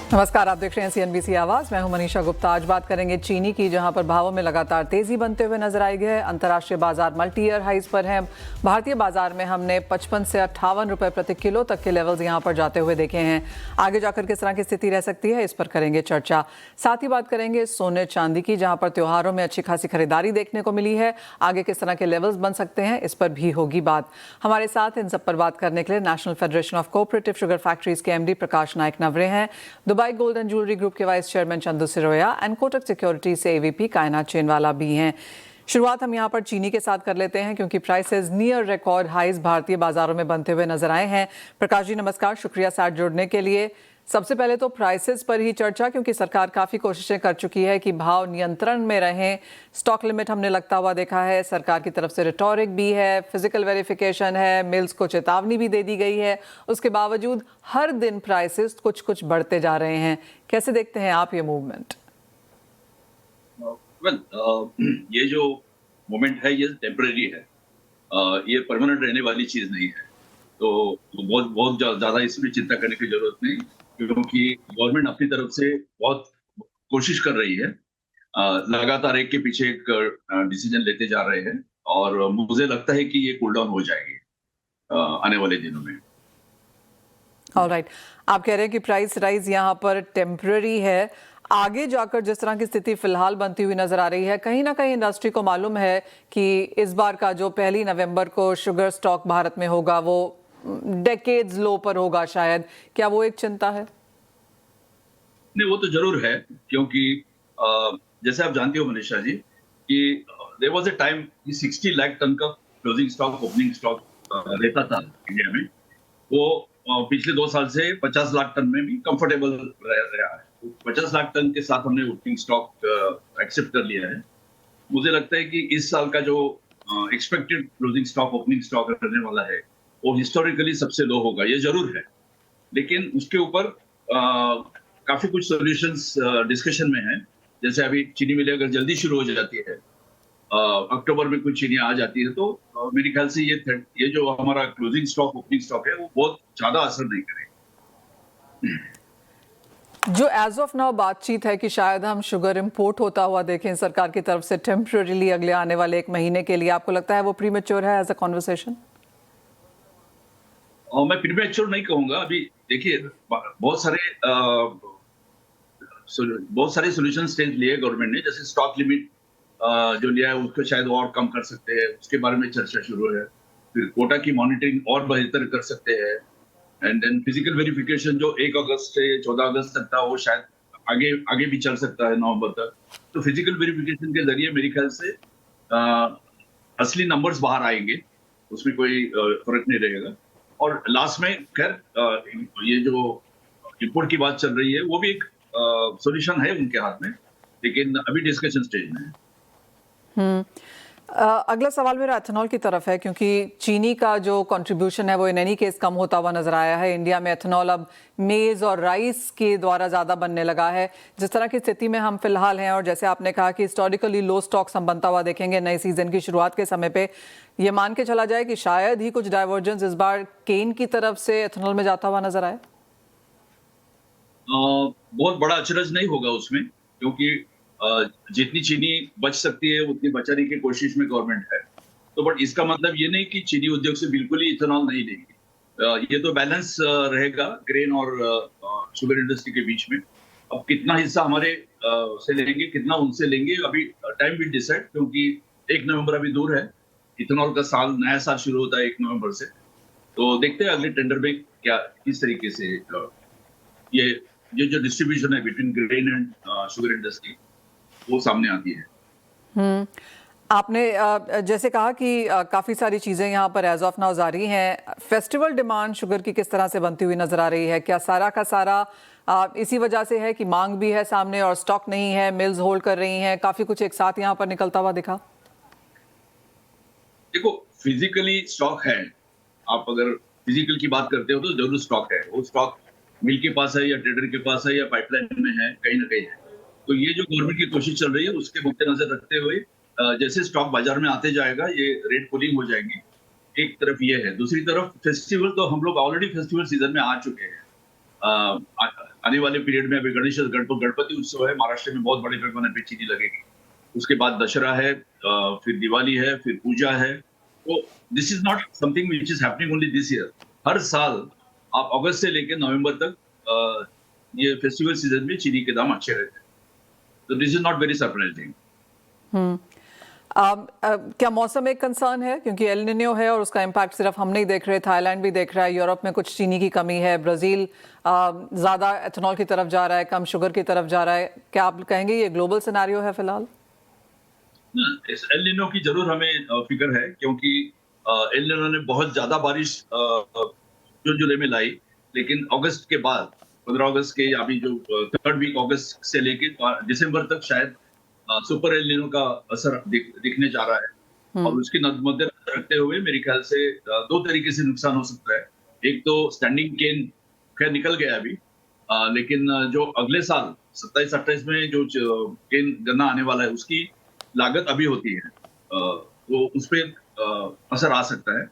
नमस्कार, आप देख रहे हैं सीएनबीसी आवाज। मैं हूं मनीषा गुप्ता। आज बात करेंगे चीनी की, जहां पर भावों में लगातार तेजी बनते हुए नजर आई है। अंतर्राष्ट्रीय बाजार मल्टी ईयर हाइज पर है। भारतीय बाजार में हमने 55 से 58 रुपए प्रति किलो तक के लेवल्स यहां पर जाते हुए देखे हैं। आगे जाकर किस तरह की स्थिति रह सकती है, इस पर करेंगे चर्चा। साथ ही बात करेंगे सोने चांदी की, जहां पर त्योहारों में अच्छी खासी खरीदारी देखने को मिली है। आगे किस तरह के लेवल्स बन सकते हैं, इस पर भी होगी बात। हमारे साथ इन सब पर बात करने के लिए national federation of cooperative sugar factories के एमडी प्रकाश नायक नवरे हैं, Dubai gold and jewellery group के vice chairman Chandu Siroya and Kotak security से एवीपी कायनात चेनवाला भी हैं। शुरुआत हम यहां पर चीनी के साथ कर लेते हैं, क्योंकि प्राइसेस नियर रिकॉर्ड हाइज भारतीय बाजारों में बनते हुए नजर आए हैं। प्रकाश जी नमस्कार, शुक्रिया साथ जुड़ने के लिए। सबसे पहले तो प्राइसेस पर ही चर्चा, क्योंकि सरकार काफ़ी कोशिशें कर चुकी है कि भाव नियंत्रण में रहें। स्टॉक लिमिट हमने लगता हुआ देखा है, सरकार की तरफ से रिटॉरिक भी है, फिजिकल वेरिफिकेशन है, मिल्स को चेतावनी भी दे दी गई है। उसके बावजूद हर दिन प्राइसेस कुछ कुछ बढ़ते जा रहे हैं। कैसे देखते हैं आप ये मूवमेंट? ये जो मोमेंट है ये टेम्परेरी है, ये परमानेंट रहने वाली चीज नहीं है। तो बहुत बहुत ज्यादा इसमें चिंता करने की जरूरत नहीं, क्योंकि गवर्नमेंट अपनी तरफ से बहुत कोशिश कर रही है। लगातार एक के पीछे एक डिसीजन लेते जा रहे हैं, और मुझे लगता है कि ये कूल डाउन हो जाएगी आने वाले दिनों में। ऑलराइट, आप कह रहे हैं कि प्राइस राइज यहाँ पर टेम्पररी है। आगे जाकर जिस तरह की स्थिति फिलहाल बनती हुई नजर आ रही है, कहीं ना कहीं इंडस्ट्री को मालूम है कि इस बार का जो 1 नवंबर को शुगर स्टॉक भारत में होगा वो डेकेड्स लो पर होगा शायद। क्या वो एक चिंता है? नहीं, वो तो जरूर है, क्योंकि जैसे आप जानते हो मनीषा जी कि देयर वाज अ टाइम कि 60 लाख टन का क्लोजिंग स्टॉक, ओपनिंग स्टॉक रहता था इंडिया में। वो पिछले 2 साल से 50 लाख टन में भी कंफर्टेबल रहा है। 50 लाख टन के साथ हमने ओपनिंग स्टॉक एक्सेप्ट कर लिया है। मुझे लगता है कि इस साल का जो expected closing stock, opening stock रहने वाला है, वो हिस्टोरिकली सबसे लो होगा, ये जरूर है। लेकिन उसके ऊपर काफी कुछ सॉल्यूशंस डिस्कशन में है। जैसे अभी चीनी मिलें अगर जल्दी शुरू हो जाती है, अक्टूबर में कुछ चीनियां आ जाती है, तो मेरे ख्याल से ये जो हमारा क्लोजिंग स्टॉक, ओपनिंग स्टॉक है, वो बहुत ज्यादा असर नहीं करेगा। जो एज ऑफ नाउ बातचीत है कि शायद हम शुगर इंपोर्ट होता हुआ देखें सरकार की तरफ से टेम्पररीली अगले आने वाले 1 महीने के लिए, आपको लगता है वो प्रीमेच्योर है एज अ कॉन्वर्सेशन? मैं प्रीमेच्योर नहीं कहूंगा। अभी देखिए, बहुत सारे सॉल्यूशन स्टेज लिए गवर्नमेंट ने। जैसे स्टॉक लिमिट जो लिया है उसको शायद और कम कर सकते हैं, उसके बारे में चर्चा शुरू है। फिर कोटा की मॉनिटरिंग और बेहतर कर सकते हैं। एंड देन फिजिकल वेरिफिकेशन जो 1 अगस्त से 14 अगस्त तक था, वो शायद आगे भी चल सकता है, नवंबर तक। तो फिजिकल वेरिफिकेशन के जरिए मेरे ख्याल से असली नंबर्स बाहर आएंगे, उसमें कोई फर्क नहीं रहेगा। और लास्ट में खैर ये जो रिपोर्ट की बात चल रही है, वो भी एक सॉल्यूशन है उनके हाथ में, लेकिन अभी डिस्कशन स्टेज में है। अगला सवाल मेरा एथेनॉल की तरफ है, क्योंकि चीनी का जो कंट्रीब्यूशन है वो इन एनी केस कम होता हुआ नजर आया है। इंडिया में एथेनॉल अब मेज और राइस के द्वारा ज़्यादा बनने लगा है। जिस तरह की स्थिति में हम फिलहाल हैं, और जैसे आपने कहा कि हिस्टोरिकली लो स्टॉक्स हम बनता हुआ देखेंगे नए सीजन की शुरुआत के समय पे, ये मान के चला जाए कि शायद ही कुछ डाइवर्जेंस इस बार केन की तरफ से एथेनॉल में जाता हुआ नजर आए। बहुत बड़ा अचरज नहीं होगा उसमें, क्योंकि जितनी चीनी बच सकती है उतनी बचाने की कोशिश में गवर्नमेंट है। तो बट इसका मतलब ये नहीं कि चीनी उद्योग से बिल्कुल ही इथेनॉल नहीं लेंगे। ये तो बैलेंस रहेगा ग्रेन और शुगर इंडस्ट्री के बीच में। अब कितना हिस्सा हमारे से लेंगे, कितना उनसे लेंगे, अभी टाइम विल डिसाइड, क्योंकि 1 नवंबर अभी दूर है। इथेनॉल का साल, नया साल शुरू होता है 1 नवंबर से। तो देखते हैं अगले टेंडर में क्या किस तरीके से ये जो डिस्ट्रीब्यूशन है between grain and sugar industry, वो सामने आती है। आपने जैसे कहा कि काफ़ी सारी चीज़ें यहाँ पर एज ऑफ नाउ जारी हैं। फेस्टिवल डिमांड शुगर की किस तरह से बनती हुई नज़र आ रही है? क्या सारा का सारा इसी वजह से है कि मांग भी है सामने और स्टॉक नहीं है, मिल्स होल्ड कर रही हैं, काफ़ी कुछ एक साथ यहाँ पर निकलता हुआ दिखा? देखो, फिजिकली स्टॉक है। आप अगर फिजिकल की बात करते हो तो जरूर स्टॉक है। वो स्टॉक मिल के पास है या ट्रेडर के पास है या पाइपलाइन में है, कहीं ना कहीं है। तो ये जो गवर्नमेंट की कोशिश चल रही है, उसके मद्देनजर रखते हुए जैसे स्टॉक बाजार में आते जाएगा, ये रेट पुलिंग हो जाएगी। एक तरफ ये है, दूसरी तरफ फेस्टिवल, तो हम लोग ऑलरेडी फेस्टिवल सीजन में आ चुके हैं। आने वाले पीरियड में अभी गणपति उत्सव है, महाराष्ट्र में बहुत बड़े पैमाने पे चीनी लगेगी। उसके बाद दशहरा है, फिर दिवाली है, फिर पूजा है। तो this is not something which is happening only this year. हर साल आप अगस्त से लेकर नवंबर तक ये फेस्टिवल सीजन में चीनी के दाम अच्छे रहते हैं। तो this is not very surprising. क्या मौसम एक कंसर्न है, क्योंकि एल निनो है और उसका इम्पैक्ट सिर्फ हम नहीं देख रहे, थाईलैंड भी देख रहा है, यूरोप में कुछ चीनी की कमी है, ब्राजील ज़्यादा एथेनॉल की तरफ जा रहा है, कम शुगर की तरफ जा रहा है। क्या आप कहेंगे ये ग्लोबल सिनेरियो है फिलहाल? इस एल निनो की जरूर हमें फिक्र है, क्योंकि एल निनो ने बहुत ज्यादा बारिश जून जुलाई में लाई, लेकिन अगस्त के बाद 15 अगस्त के अभी जो 3rd वीक अगस्त से लेके दिसंबर तक शायद सुपर एल निनो का असर दिखने जा रहा है। और उसकी मद्देनजर रखते हुए मेरे ख्याल से 2 तरीके से नुकसान हो सकता है। एक तो स्टैंडिंग केन खैर निकल गया अभी, लेकिन जो अगले साल 27-28 में जो केन गन्ना आने वाला है उसकी लागत अभी होती है, तो उस पर असर आ सकता है।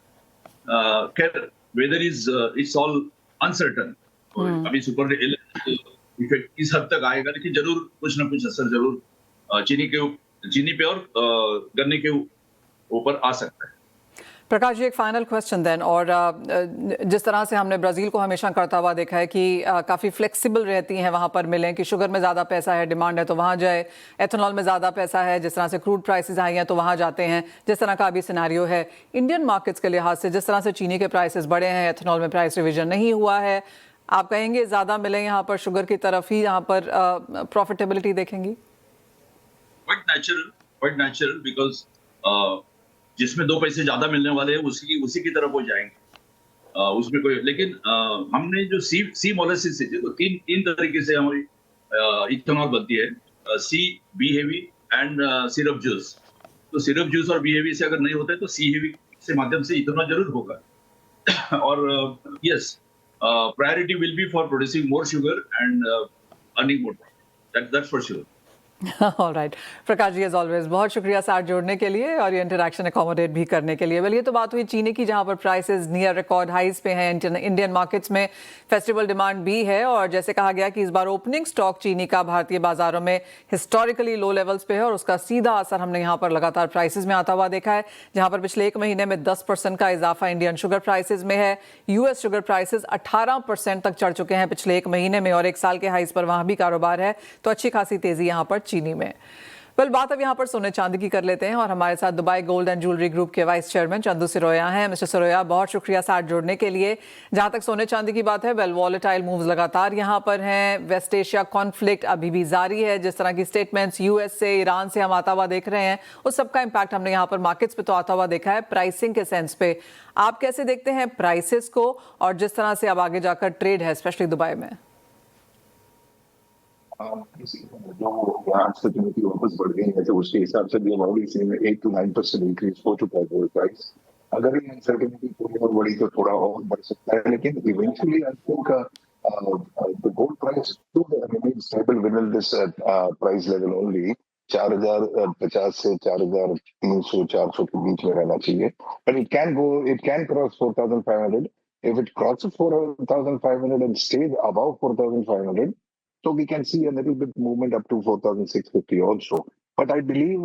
खैर वेदर इट्स ऑल अनसर्टन। अभी सुपर एल इफेक्ट किस हद तक आएगा, लेकिन जरूर कुछ ना कुछ असर जरूर चीनी पे और गन्ने के ऊपर आ सकता है। प्रकाश जी, एक फाइनल क्वेश्चन देन, और जिस तरह से हमने ब्राज़ील को हमेशा करता हुआ देखा है कि काफ़ी फ्लेक्सिबल रहती हैं वहाँ पर मिलें, कि शुगर में ज़्यादा पैसा है, डिमांड है तो वहाँ जाए, एथेनॉल में ज़्यादा पैसा है, जिस तरह से क्रूड प्राइसेस आई हैं तो वहाँ जाते हैं, जिस तरह का अभी सिनेरियो है इंडियन मार्केट्स के लिहाज से, जिस तरह से चीनी के प्राइसेस बढ़े हैं, एथेनॉल में प्राइस रिविजन नहीं हुआ है, आप कहेंगे ज़्यादा मिलें यहाँ पर शुगर की तरफ ही, यहाँ पर प्रॉफिटेबिलिटी देखेंगी? क्वाइट नेचुरल, बिकॉज जिसमें 2 पैसे ज्यादा मिलने वाले हैं उसी की तरफ वो जाएंगे। उसमें कोई, लेकिन हमने जो सी मोलेसिस से तो तीन तरीके से हमारी इथेनॉल बनती है, C, B heavy and syrup juice. तो सिरप जूस और बी हेवी से अगर नहीं होता है तो सी हेवी से माध्यम से इथेनॉल जरूर होगा। और yes, priority will be for producing more sugar and earning more, that's for sure. Alright Prakash ji, as always बहुत शुक्रिया साथ जोड़ने के लिए और ये इंटरेक्शन अकोमोडेट भी करने के लिए। वेल, ये तो बात हुई चीनी की, जहां पर प्राइसेस नियर रिकॉर्ड हाइज पे हैं। इंडियन मार्केट्स में फेस्टिवल डिमांड भी है, और जैसे कहा गया कि इस बार ओपनिंग स्टॉक चीनी का भारतीय बाजारों में हिस्टोरिकली लो लेवल्स पे है, और उसका सीधा असर हमने यहाँ पर लगातार प्राइसेस में आता हुआ देखा है, जहां पर पिछले 1 महीने में 10% का इजाफा इंडियन शुगर प्राइसेस में है। यूएस शुगर प्राइसेस 18% तक चढ़ चुके हैं पिछले 1 महीने में, और 1 साल के हाइज पर वहां भी कारोबार है, तो अच्छी खासी तेजी यहाँ पर चीनी में। वेल, बात अब यहाँ पर सोने चांदी की कर लेते हैं, और हमारे साथ Dubai gold and jewellery group के वाइस चेयरमैन चंदू सिरोया हैं। मिस्टर सिरोया, बहुत शुक्रिया साथ जोड़ने के लिए। जहाँ तक सोने चांदी की बात है, वेल, वॉलेटाइल मूव्स लगातार यहाँ पर हैं। वेस्ट एशिया कॉन्फ्लिक्ट अभी भी जारी है, जिस तरह की स्टेटमेंट्स यूएस से, ईरान से हम आता हुआ देख रहे हैं, उस सबका इम्पैक्ट हमने यहाँ पर मार्केट्स पे तो आता हुआ देखा है। प्राइसिंग के सेंस पे आप कैसे देखते हैं प्राइसेस को, और जिस तरह से अब आगे जाकर ट्रेड है स्पेशली दुबई में? जो आज तक कीमती वापस बढ़ गई है, तो उसके हिसाब से भी ऑलरेडी से 8 to 9% इंक्रीज हो चुका है गोल्ड प्राइस। अगर ये अनसर्टेनिटी थोड़ी और बढ़ी तो थोड़ा और बढ़ सकता है, लेकिन eventually I think the gold price should remain stable with in this price level only. 4050 से 4300-400 के बीच में रहना चाहिए, but it can cross 4500। If it crosses 4,500 and stays above 4,500, so we can see a little bit movement up to 4,650 also. But I believe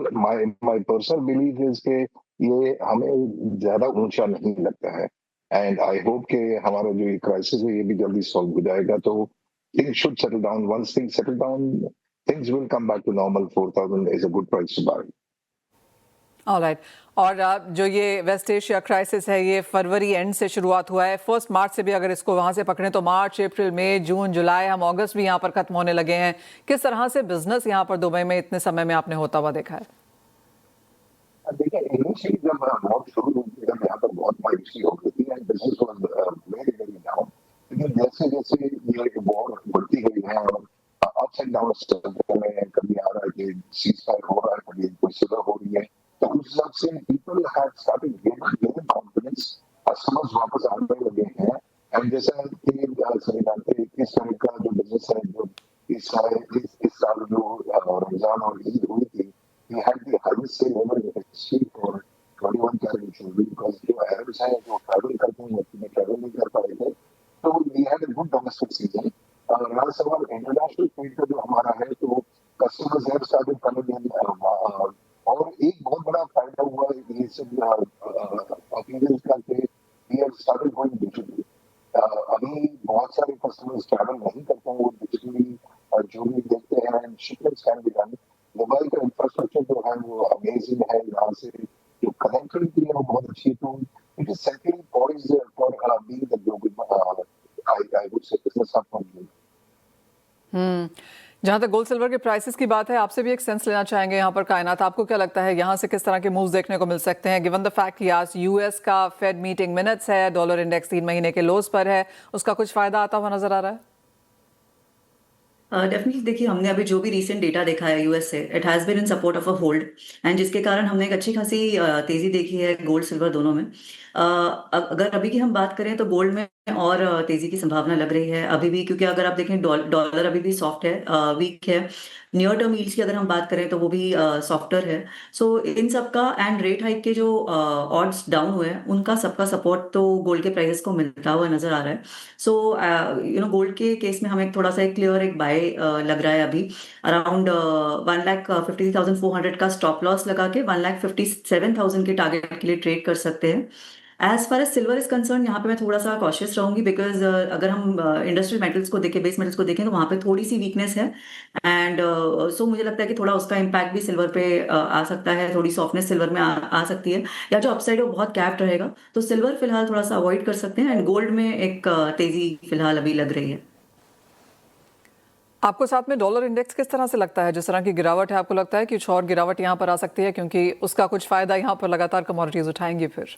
my personal belief is कि ये हमें ज्यादा ऊंचा नहीं लगता है, and I hope कि हमारा जो ये क्राइसिस है ये भी जल्दी सॉल्व हो जाएगा, तो things should settle down. Once things settle down, things will come back to normal. 4,000 is a good price to buy. Alright, और जो ये वेस्ट एशिया क्राइसिस है, ये फरवरी एंड से शुरुआत हुआ है। 1 मार्च से भी अगर इसको वहाँ से पकड़ें तो मार्च, अप्रैल, मई, जून, जुलाई, हम अगस्त भी यहाँ पर खत्म होने लगे हैं। किस तरह से बिजनेस यहाँ पर दुबई में इतने समय में आपने होता हुआ देखा है? देखिए, इनिशियली जब वॉर शुरू हुई थी, जब यहाँ पर बहुत मायूसी हो गई थी and business was very very down, लेकिन जैसे जैसे ये वॉर बढ़ती गई है और अप्स एंड डाउन चल रहे हैं, कभी आ रहा है कि सीज फायर हो रहा है, कभी कोई सुलह हो रही है, तो उस हिसाब से people have started gaining confidence, customers वापस आने लगे हैं। एंड जैसा कि सभी जानते हैं, इस तरह का जो बिजनेस है, जो इस साल जो रमजान और ईद हुई थी, we had the highest sale ever in history for 21 carat jewelry, because जो Arabs हैं जो ट्रैवल करते हैं वो ट्रैवल नहीं कर पाए थे, तो we had a good domestic season. रहा सवाल इंटरनेशनल ट्रेड का जो हमारा है, तो customers have started coming in, और एक बहुत बड़ा फायदा हुआ है ये सब मटेरियल्स का कि we have started going digitally. अभी बहुत सारे कस्टमर्स ट्रैवल नहीं करते हैं, वो डिजिटली जो भी देखते हैं, shipments can be done. Dubai का इंफ्रास्ट्रक्चर जो है वो अमेजिंग है, यहाँ से जो कनेक्टिविटी है वो बहुत अच्छी है, तो it is settling points for being the global I would से बिजनेस हब फॉर यू। जहां तक गोल्ड सिल्वर के प्राइसेस की बात है, आपसे भी एक सेंस लेना चाहेंगे यहाँ पर कायनात, आपको क्या लगता है यहाँ से किस तरह के मूव्स देखने को मिल सकते हैं, गिवन द फैक्ट कि आज यूएस का फेड मीटिंग मिनट्स है, डॉलर इंडेक्स 3 महीने के लोज पर है, उसका कुछ फायदा आता हुआ नजर आ रहा है? डेफिनेटली देखिए, हमने अभी जो भी रीसेंट डेटा देखा है यूएस से, it has been in support of a hold, and जिसके कारण हमने एक अच्छी खासी तेजी देखी है गोल्ड सिल्वर दोनों में। अगर अभी की हम बात करें तो गोल्ड में और तेजी की संभावना लग रही है अभी भी, क्योंकि अगर आप देखें डॉलर अभी भी सॉफ्ट है, वीक है। नियर टर्म यील्ड्स की अगर हम बात करें तो वो भी सॉफ्टर है। सो इन सबका एंड रेट हाइक के जो ऑड्स डाउन हुए हैं, उनका सबका सपोर्ट तो गोल्ड के प्राइसेस को मिलता हुआ नजर आ रहा है। सो गोल्ड के केस में हमें थोड़ा सा एक क्लियर एक बाय लग रहा है अभी, अराउंड 1,53,400 का स्टॉप लॉस लगा के 1,57,000 के टारगेट के लिए ट्रेड कर सकते हैं। As far as silver is concern, यहाँ पे मैं थोड़ा सा कॉशियस रहूंगी, बिकॉज अगर हम इंडस्ट्रियल मेटल्स को देखें, बेस मेटल्स को देखें, तो वहाँ पे थोड़ी सी वीकनेस है, एंड सो मुझे लगता है कि थोड़ा उसका इम्पैक्ट भी सिल्वर पे आ सकता है, थोड़ी सॉफ्टनेस सिल्वर में आ सकती है, या जो अपसाइड है वो बहुत कैप्ड रहेगा, तो सिल्वर फिलहाल थोड़ा सा अवॉइड कर सकते हैं, एंड गोल्ड में एक तेजी फिलहाल अभी लग रही है। आपको साथ में डॉलर इंडेक्स किस तरह से लगता है, जिस तरह की गिरावट है, आपको लगता है कि कुछ और गिरावट यहाँ पर आ सकती है, क्योंकि उसका कुछ फायदा यहाँ पर लगातार कमोडिटीज उठाएंगी फिर?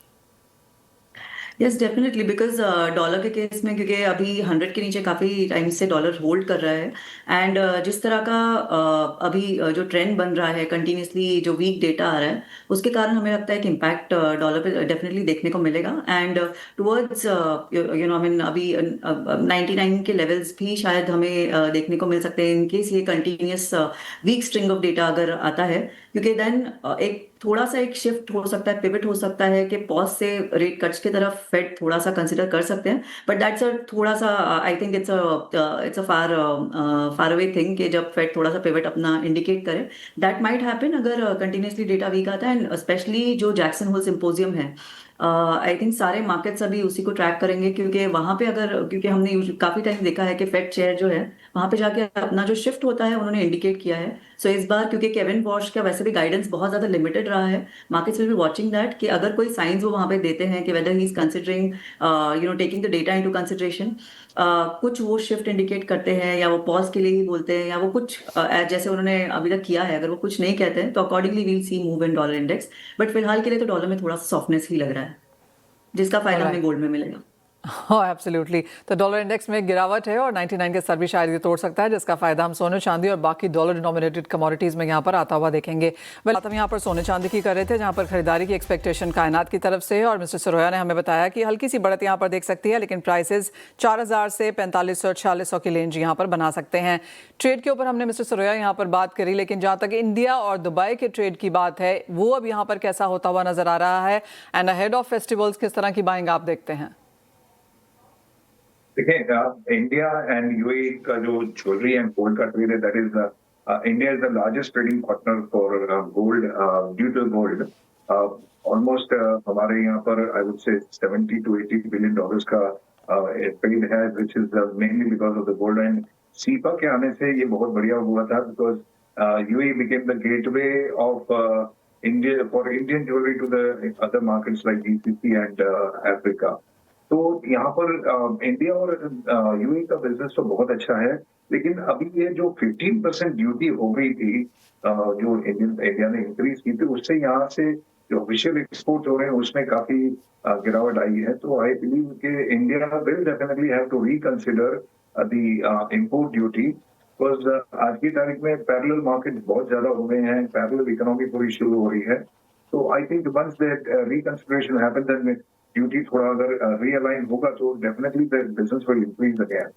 यस डेफिनेटली, बिकॉज डॉलर के केस में, क्योंकि अभी 100 के नीचे काफी टाइम से डॉलर होल्ड कर रहा है, एंड जिस तरह का अभी जो ट्रेंड बन रहा है, कंटिन्यूसली जो वीक डेटा आ रहा है, उसके कारण हमें लगता है कि इम्पैक्ट डॉलर पे डेफिनेटली देखने को मिलेगा, एंड टुवर्ड्स आई मीन अभी 99 के लेवल्स भी शायद हमें देखने को मिल सकते हैं, इनकेस ये continuous weak string of data अगर आता है, क्योंकि देन एक थोड़ा सा एक शिफ्ट हो सकता है, पिवट हो सकता है कि पॉज से रेट कट्स की तरफ फेड थोड़ा सा कंसिडर कर सकते हैं, बट दैट्स अ थोड़ा सा I think it's a far away thing कि जब फेड थोड़ा सा पिवट अपना इंडिकेट करे, दैट माइट हैपन अगर कंटिन्यूसली डेटा वीक आता है, एंड स्पेशली जो जैक्सन होल सिंपोजियम है, आई थिंक सारे मार्केट्स अभी उसी को ट्रैक करेंगे, क्योंकि वहां पे अगर, क्योंकि हमने काफी टाइम देखा है कि फेड चेयर जो है वहां पे जाके अपना जो शिफ्ट होता है उन्होंने इंडिकेट किया है। सो इस बार क्योंकि केविन वॉश का वैसे भी गाइडेंस बहुत ज्यादा लिमिटेड रहा है, markets will be watching that कि अगर कोई साइंस वो वहां पे देते हैं कि weather he is considering taking the data into consideration, कुछ वो शिफ्ट इंडिकेट करते हैं, या वो पॉज के लिए ही बोलते हैं, या वो कुछ जैसे उन्होंने अभी तक किया है, अगर वो कुछ नहीं कहते हैं तो accordingly we'll see move in dollar index, but फिलहाल के लिए तो डॉलर में थोड़ा सा सॉफ्टनेस ही लग रहा है, जिसका फायदा हमें गोल्ड में मिलेगा। हाँ एब्सोल्युटली, तो डॉलर इंडेक्स में गिरावट है और 99 के स्तर भी शायद ये तोड़ सकता है, जिसका फायदा हम सोने चांदी और बाकी डॉलर डिनोमिनेटेड कमोडिटीज में यहाँ पर आता हुआ देखेंगे। बात हम यहाँ पर सोने चांदी की कर रहे थे, जहाँ पर खरीदारी की एक्सपेक्टेशन कायनात की तरफ से है, और मिस्टर सरोया ने हमें बताया कि हल्की सी बढ़त यहाँ पर देख सकती है, लेकिन प्राइसेस 4000 से 4500-4600 की रेंज यहाँ पर बना सकते हैं। ट्रेड के ऊपर हमने मिस्टर सरोया यहाँ पर बात करी, लेकिन जहाँ तक इंडिया और दुबई के ट्रेड की बात है, वो अब यहाँ पर कैसा होता हुआ नजर आ रहा है, एंड अहेड ऑफ फेस्टिवल्स किस तरह की बाइंग आप देखते हैं? देखिए, इंडिया एंड यूएई का जो ज्वेलरी एंड गोल्ड का ट्रेड है, that is India is the largest trading partner for gold due to gold. Almost हमारे यहाँ पर I would say 70 to 80 billion dollars का ट्रेड है, which is mainly because of the gold, and CEPA के आने से ये बहुत बढ़िया हुआ था, because UAE became the gateway of India for Indian jewellery to the other markets like GCC and Africa. तो यहाँ पर इंडिया और यूएई का बिजनेस तो बहुत अच्छा है, लेकिन अभी ये जो 15% ड्यूटी हो गई थी, जो इंडिया ने इंक्रीज की थी, उससे यहाँ से जो ऑफिशियल एक्सपोर्ट हो रहे हैं उसमें काफी गिरावट आई है। तो आई बिलीव कि India will definitely have to reconsider the import duty, because आज की तारीख में पैरेलल मार्केट बहुत ज्यादा हो गए हैं, पैरेलल इकोनॉमी पूरी शुरू हो रही है। तो I think once that reconsideration happen, then duty थोड़ा अगर रीअलाइन होगा तो definitely the business will increase again.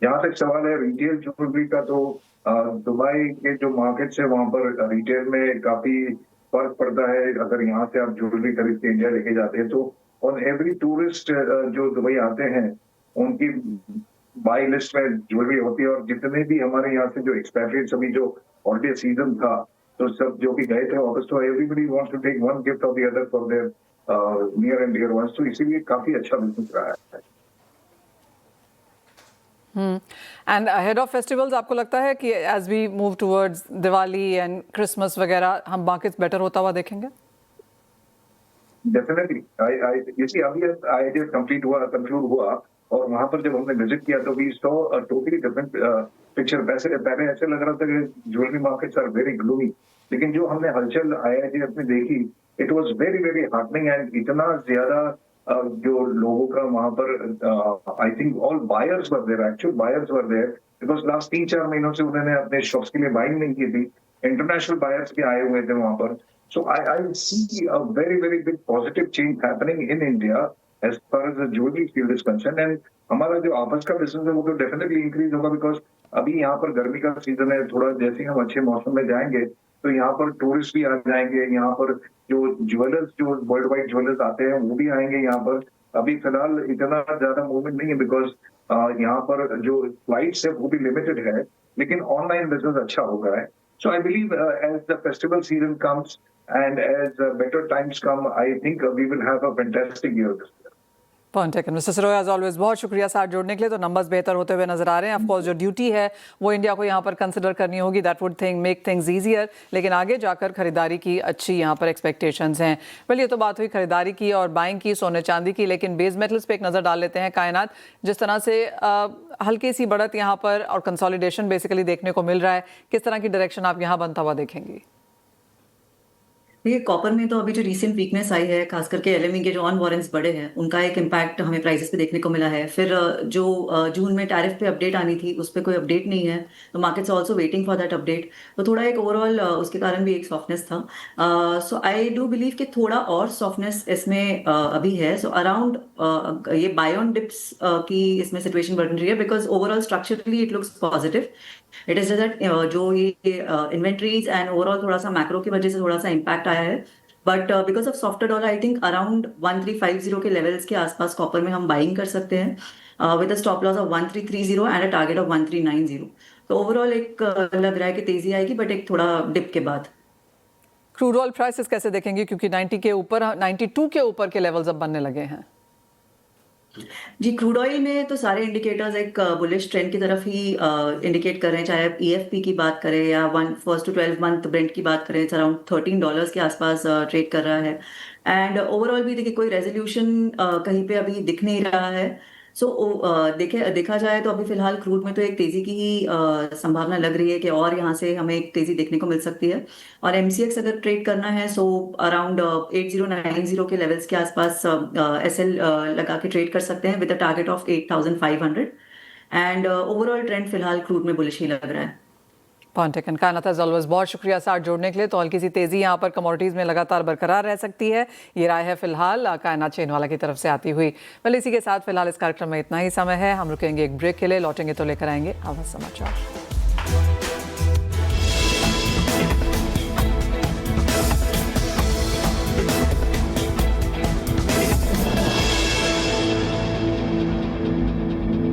जहाँ तक सवाल है रिटेल ज्वेलरी का, तो दुबई के जो मार्केट्स है वहां पर रिटेल में काफी फर्क पड़ता है। अगर यहाँ से आप ज्वेलरी खरीद के इंडिया लेके जाते हैं तो ऑन एवरी टूरिस्ट जो दुबई आते हैं उनकी बाई लिस्ट में ज्वेलरी होती है, और जितने भी हमारे यहाँ से जो एक्सपैट्रिएट्स अभी जो हॉलिडे सीजन था, तो सब जो भी गए थे वापस, तो everybody wants to take one gift of the other for their near and dear ones, तो इसीलिए काफी अच्छा बिजनेस रहा है। एंड अहेड ऑफ फेस्टिवल्स आपको लगता है कि as we move towards Diwali and Christmas वगैरह हम मार्केट्स बेटर होता हुआ देखेंगे? डेफिनेटली अभी आईडिया कंक्लूड हुआ, और वहां पर जब हमने विजिट किया तो we saw a totally different picture. पहले ऐसे लग रहा था कि jewellery markets are very gloomy, लेकिन जो हमने हलचल IIGF में देखी, it was very very heartening, and इतना ज्यादा जो लोगों का वहां पर, I think all buyers were there, actual buyers were there, because last 3-4 महीनों से उन्होंने अपने शॉप्स के लिए बाइंग नहीं की थी, इंटरनेशनल बायर्स भी आए हुए थे वहां पर। So I see a very, very big positive change happening in India as far as the jewelry field is concerned. And हमारा जो आपस का बिजनेस है वो तो डेफिनेटली इंक्रीज होगा, बिकॉज अभी यहाँ पर गर्मी का सीजन है, थोड़ा जैसे हम अच्छे मौसम में जाएंगे तो यहाँ पर टूरिस्ट भी आ जाएंगे, यहाँ पर जो ज्वेलर्स, जो वर्ल्ड वाइड ज्वेलर्स आते हैं वो भी आएंगे यहाँ पर। अभी फिलहाल इतना ज्यादा मूवमेंट नहीं है, बिकॉज यहाँ पर जो फ्लाइट्स है वो भी लिमिटेड है, लेकिन ऑनलाइन बिजनेस अच्छा हो रहा है। So I believe as the festival season comes and as better times come, I think we will have a fantastic year this year. Point taken mister Siroya, as always बहुत शुक्रिया साथ जोड़ने के लिए। तो नंबर्स बेहतर होते हुए नजर आ रहे हैं। ऑफ कोर्स जो ड्यूटी है वो इंडिया को यहाँ पर कंसिडर करनी होगी, that would make things easier, लेकिन आगे जाकर खरीदारी की अच्छी यहाँ पर एक्सपेक्टेशंस हैं। वेल, ये तो बात हुई खरीदारी की और बाइंग की, सोने चांदी की, लेकिन बेस मेटल्स पे एक नज़र डाल लेते हैं। कायनात, जिस तरह से हल्की सी बढ़त यहाँ पर और कंसोलिडेशन बेसिकली देखने को मिल रहा है, किस तरह की डायरेक्शन आप यहाँ बनता हुआ देखेंगी? देखिए, कॉपर में तो अभी जो रीसेंट वीकनेस आई है, खास करके LME के जो ऑन वारंट्स बढ़े हैं, उनका एक इम्पैक्ट हमें प्राइसेस पे देखने को मिला है। फिर जो जून में टैरिफ पे अपडेट आनी थी, उस पर कोई अपडेट नहीं है, तो markets also waiting for that update. तो थोड़ा एक ओवरऑल उसके कारण भी एक सॉफ्टनेस था। सो आई डू बिलीव कि थोड़ा और सॉफ्टनेस इसमें अभी है। सो अराउंड ये बाय ऑन डिप्स की इसमें सिचुएशन बन रही है, because overall structurally it looks positive. It is that जो ये इन्वेंट्रीज एंड ओवरऑल थोड़ा सा मैक्रो की वजह से थोड़ा सा इम्पैक्ट आया है, but because of softer dollar I think around 1350 के लेवल्स के आसपास कॉपर में हम बाइंग कर सकते हैं with a stop loss of 1330 and a target of 1390। तो ओवरऑल एक लग रहा है कि तेजी आएगी, बट एक थोड़ा डिप के बाद। क्रूड ऑयल प्राइसेस कैसे देखेंगे, क्योंकि 90 के ऊपर, 92 के ऊपर के लेवल्स अब बनने लगे हैं? जी, क्रूड ऑयल में तो सारे इंडिकेटर्स एक बुलिश ट्रेंड की तरफ ही इंडिकेट कर रहे हैं। चाहे आप EFP की बात करें या 1 to 12 मंथ ब्रेंट की बात करें, अराउंड $13 के आसपास ट्रेड कर रहा है। एंड ओवरऑल भी देखिए, कोई रेजोल्यूशन कहीं पे अभी दिख नहीं रहा है। सो देखा जाए तो अभी फिलहाल क्रूड में तो एक तेजी की ही संभावना लग रही है कि और यहाँ से हमें एक तेजी देखने को मिल सकती है। और MCX अगर ट्रेड करना है, सो अराउंड 8090 के लेवल्स के आसपास SL लगा के ट्रेड कर सकते हैं with a target of 8500। And overall trend फिलहाल क्रूड में बुलिश ही लग रहा है। Point taken. कायनात, एज ऑलवेज बहुत शुक्रिया साथ जोड़ने के लिए। तो हल्की सी तेजी यहाँ पर कमोडिटीज़ में लगातार बरकरार रह सकती है, ये राय है फिलहाल कायनात चेनवाला की तरफ से आती हुई। वेल, इसी के साथ फिलहाल इस कार्यक्रम में इतना ही समय है। हम रुकेंगे एक ब्रेक के लिए, लौटेंगे तो लेकर आएंगे आवाज़ समाचार।